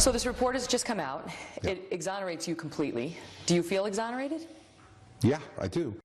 So this report has just come out. Yeah. It exonerates you completely. Do you feel exonerated? Yeah, I do.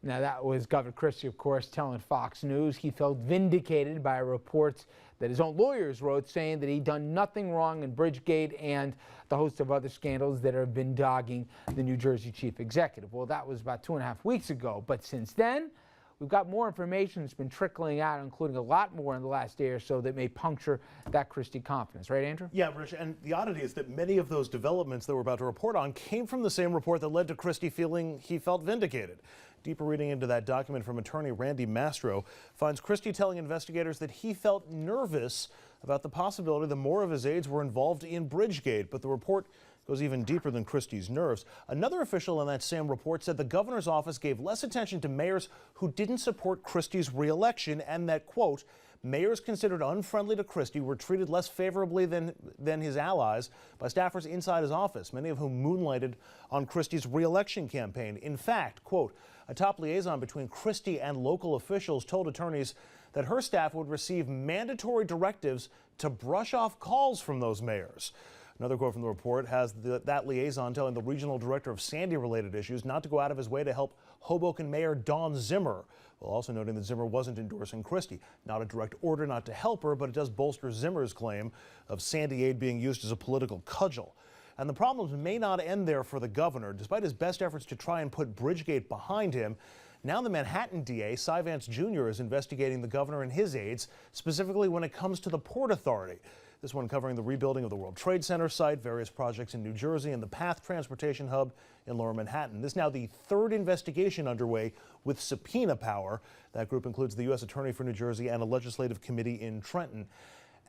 Now, that was Governor Christie, of course, telling Fox News he felt vindicated by reports that his own lawyers wrote saying that he'd done nothing wrong in Bridgegate and the host of other scandals that have been dogging the New Jersey chief executive. Well, that was about 2.5 weeks ago, but since then, we've got more information that's been trickling out, including a lot more in the last day or so that may puncture that Christie confidence. Right, Andrew? Yeah, Rich, and the oddity is that many of those developments that we're about to report on came from the same report that led to Christie feeling he felt vindicated. Deeper reading into that document from attorney Randy Mastro finds Christie telling investigators that he felt nervous about the possibility that more of his aides were involved in Bridgegate, but the report goes even deeper than Christie's nerves. Another official in that same report said the governor's office gave less attention to mayors who didn't support Christie's re-election, and that, quote, mayors considered unfriendly to Christie were treated less favorably than his allies by staffers inside his office, many of whom moonlighted on Christie's re-election campaign. In fact, quote, a top liaison between Christie and local officials told attorneys that her staff would receive mandatory directives to brush off calls from those mayors. Another quote from the report has that liaison telling the regional director of Sandy-related issues not to go out of his way to help Hoboken Mayor Dawn Zimmer, while also noting that Zimmer wasn't endorsing Christie. Not a direct order not to help her, but it does bolster Zimmer's claim of Sandy aid being used as a political cudgel. And the problems may not end there for the governor. Despite his best efforts to try and put Bridgegate behind him, now the Manhattan DA, Cy Vance Jr., is investigating the governor and his aides, specifically when it comes to the Port Authority. This one covering the rebuilding of the World Trade Center site, various projects in New Jersey, and the PATH transportation hub in Lower Manhattan. This is now the third investigation underway with subpoena power. That group includes the U.S. Attorney for New Jersey and a legislative committee in Trenton.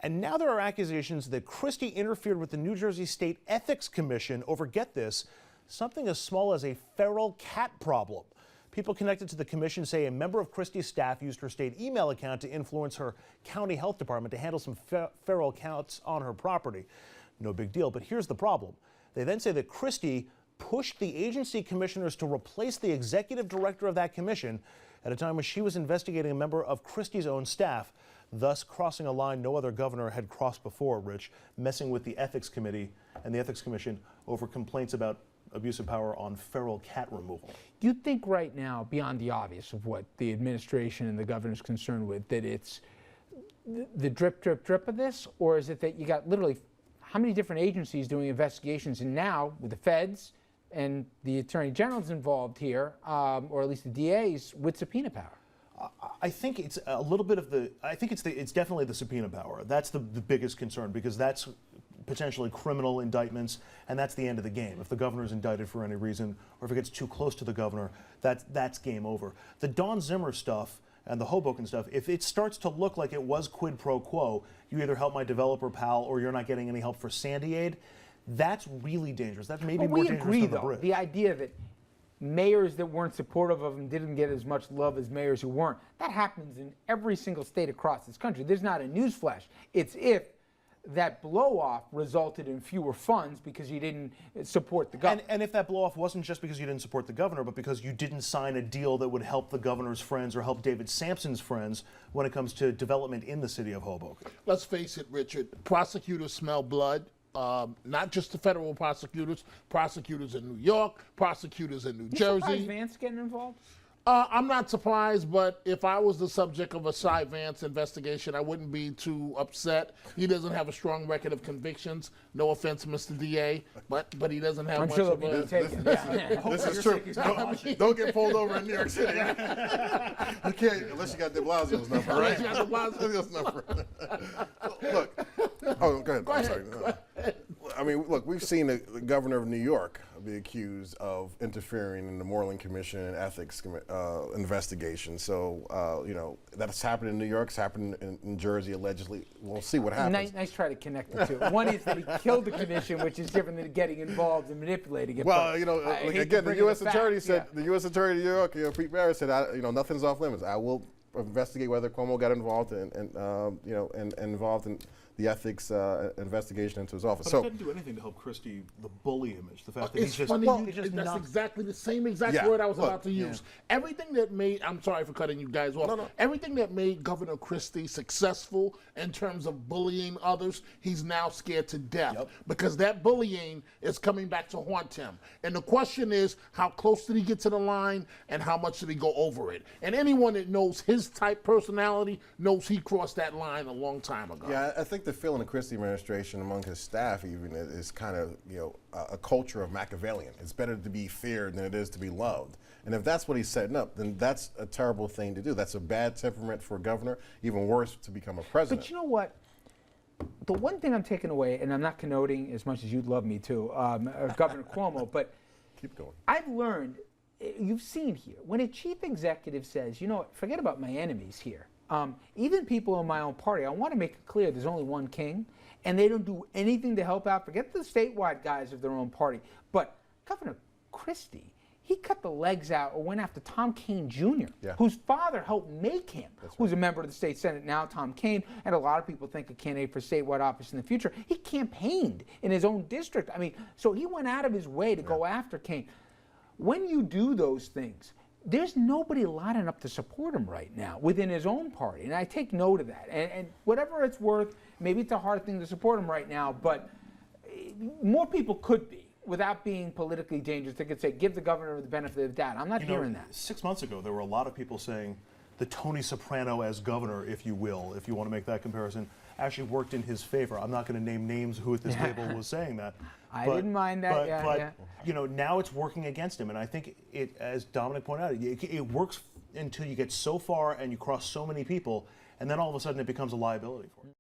And now there are accusations that Christie interfered with the New Jersey State Ethics Commission over, get this, something as small as a feral cat problem. People connected to the commission say a member of Christie's staff used her state email account to influence her county health department to handle some feral cats on her property. No big deal, but here's the problem. They then say that Christie pushed the agency commissioners to replace the executive director of that commission at a time when she was investigating a member of Christie's own staff, thus crossing a line no other governor had crossed before, Rich, messing with the ethics committee and the ethics commission over complaints about abuse of power on feral cat removal. Do you think right now, beyond the obvious of what the administration and the governor's concerned with, that it's the drip, drip, drip of this? Or is it that you got literally how many different agencies doing investigations, and now with the feds and the attorney general's involved here, or at least the DAs, with subpoena power? I think it's a little bit of the, it's definitely the subpoena power. That's the biggest concern, because that's potentially criminal indictments, and that's the end of the game. If the governor is indicted for any reason, or if it gets too close to the governor, that's game over. The Dawn Zimmer stuff and the Hoboken stuff, if it starts to look like it was quid pro quo, you either help my developer pal or you're not getting any help for Sandy aid, that's really dangerous. That's maybe more dangerous than the bridge. The idea that mayors that weren't supportive of him didn't get as much love as mayors who weren't. That happens in every single state across this country. There's not a newsflash. It's if that blow-off resulted in fewer funds because you didn't support the governor. And if that blow-off wasn't just because you didn't support the governor, but because you didn't sign a deal that would help the governor's friends or help David Sampson's friends when it comes to development in the city of Hoboken. Let's face it, Richard, prosecutors smell blood. Not just the federal prosecutors, prosecutors in New York, prosecutors in New Jersey. Surprised Vance getting involved? I'm not surprised, but if I was the subject of a Cy Vance investigation, I wouldn't be too upset. He doesn't have a strong record of convictions. No offense, Mr. DA, but he doesn't have much of a... This is true. Don't get pulled over in New York City. Okay, unless you got de Blasio's number, right? Unless you got de Blasio's number. Look. Oh, go ahead. I'm sorry. I mean, look, we've seen the governor of New York be accused of interfering in the Moreland Commission and ethics investigation. So, you know, that's happened in New York, it's happened in Jersey, allegedly. We'll see what happens. Nice try to connect the two. One is that he killed the commission, which is different than getting involved and manipulating it. Well, you know, again, the U.S. Attorney said, the U.S. Attorney of New York, Pete Barrett said, you know, nothing's off limits. I will investigate whether Cuomo got involved and involved in the ethics investigation into his office. But So it didn't do anything to help Christie, the bully image. The fact that It's he's just, funny, he's just that's not. exactly the same exact Yeah, word I was look, about to use. Everything that made, I'm sorry for cutting you guys off, No. everything that made Governor Christie successful in terms of bullying others, he's now scared to death because that bullying is coming back to haunt him. And the question is, how close did he get to the line and how much did he go over it? And anyone that knows his type personality knows he crossed that line a long time ago. yeah, I think the feeling of Christie administration among his staff even is kind of, a culture of Machiavellian. It's better to be feared than it is to be loved. And if that's what he's setting up, then that's a terrible thing to do. That's a bad temperament for a governor, even worse to become a president. But you know what? The one thing I'm taking away, and I'm not connoting as much as you'd love me to, Governor Cuomo, but Keep going. I've learned, you've seen here, when a chief executive says, you know what, forget about my enemies here. Even people in my own party, I want to make it clear there's only one king, and they don't do anything to help out. Forget the statewide guys of their own party. But Governor Christie, he cut the legs out or went after Tom Kean Jr., whose father helped make him, who's a member of the state Senate now, Tom Kean, and a lot of people think a candidate for statewide office in the future. He campaigned in his own district. I mean, so he went out of his way to go after Kean. When you do those things, there's nobody lining up to support him right now within his own party, and I take note of that. And whatever it's worth, maybe it's a hard thing to support him right now, but more people could be. Without being politically dangerous, they could say, give the governor the benefit of the doubt. I'm not hearing that. 6 months ago, there were a lot of people saying the Tony Soprano as governor, if you will, if you want to make that comparison, actually worked in his favor. I'm not going to name names who at this table was saying that. I didn't mind that, But now it's working against him. And I think it, as Dominic pointed out, it works until you get so far and you cross so many people, and then all of a sudden it becomes a liability for him.